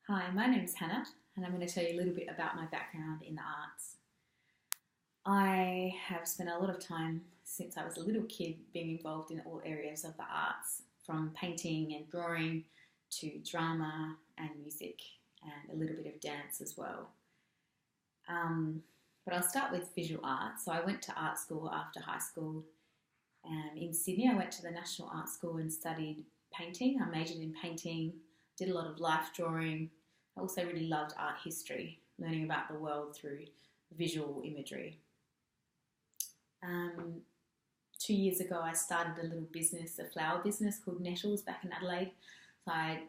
Hi, my name's Hannah, and I'm going to tell you a little bit about my background in the arts. I have spent a lot of time since I was a little kid being involved in all areas of the arts, from painting and drawing to drama and music, and a little bit of dance as well. Um, but I'll start with visual art. So I went to art school after high school. In Sydney, I went to the National Art School and studied painting. I majored in painting, did a lot of life drawing. I also really loved art history, learning about the world through visual imagery. Um, 2 years ago, I started a little business, a flower business called Nettles back in Adelaide. So I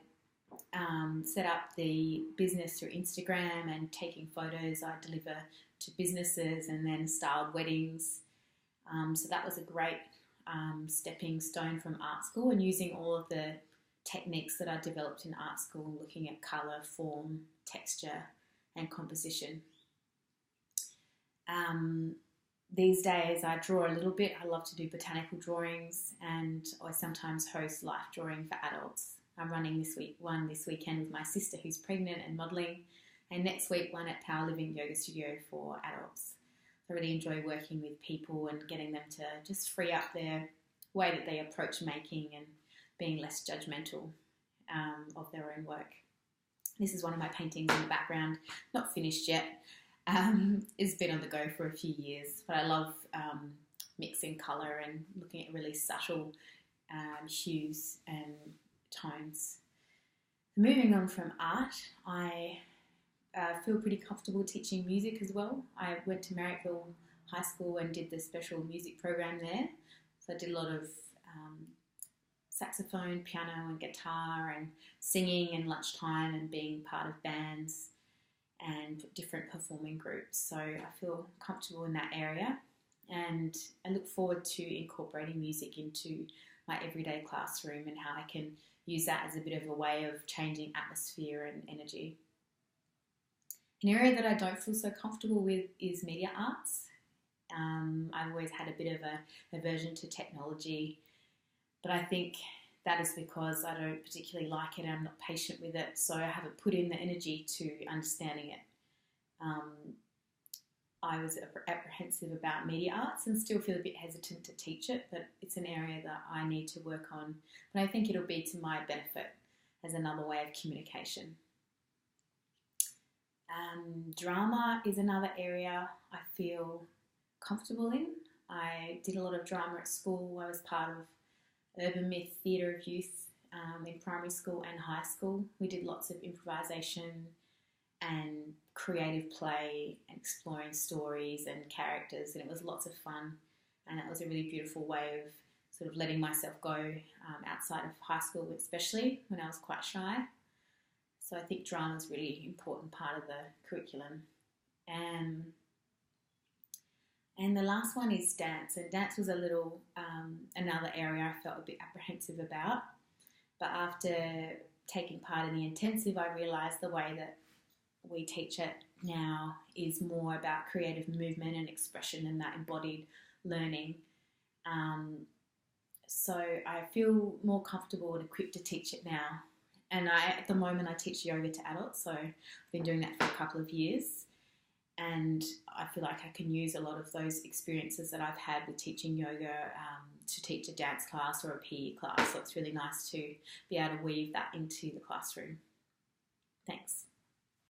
set up the business through Instagram and taking photos. I deliver to businesses and then styled weddings. So that was a great stepping stone from art school, and using all of the techniques that I developed in art school, looking at colour, form, texture and composition. These days I draw a little bit. I love to do botanical drawings, and I sometimes host life drawing for adults. I'm running one this weekend with my sister who's pregnant and modelling, and next week one at Power Living Yoga Studio for adults. I really enjoy working with people and getting them to just free up their way that they approach making and being less judgmental of their own work. This is one of my paintings in the background, not finished yet. It's been on the go for a few years, but I love mixing colour and looking at really subtle hues and tones. Moving on from art, I feel pretty comfortable teaching music as well. I went to Marrickville High School and did the special music program there. So I did a lot of saxophone, piano and guitar and singing and lunchtime and being part of bands and different performing groups. So I feel comfortable in that area, and I look forward to incorporating music into my everyday classroom and how I can use that as a bit of a way of changing atmosphere and energy. An area that I don't feel so comfortable with is media arts. I've always had a bit of a aversion to technology, but I think that is because I don't particularly like it and I'm not patient with it, so I haven't put in the energy to understanding it. I was apprehensive about media arts and still feel a bit hesitant to teach it, but it's an area that I need to work on. But I think it'll be to my benefit as another way of communication. Drama is another area I feel comfortable in. I did a lot of drama at school. I was part of Urban Myth Theatre of Youth in primary school and high school. We did lots of improvisation and creative play and exploring stories and characters, and it was lots of fun, and that was a really beautiful way of sort of letting myself go outside of high school, especially when I was quite shy. So I think drama is a really important part of the curriculum. And the last one is dance, and dance was a little another area I felt a bit apprehensive about. But after taking part in the intensive, I realised the way that we teach it now is more about creative movement and expression and that embodied learning. So I feel more comfortable and equipped to teach it now. And at the moment I teach yoga to adults, so I've been doing that for a couple of years. And I feel like I can use a lot of those experiences that I've had with teaching yoga to teach a dance class or a PE class. So it's really nice to be able to weave that into the classroom.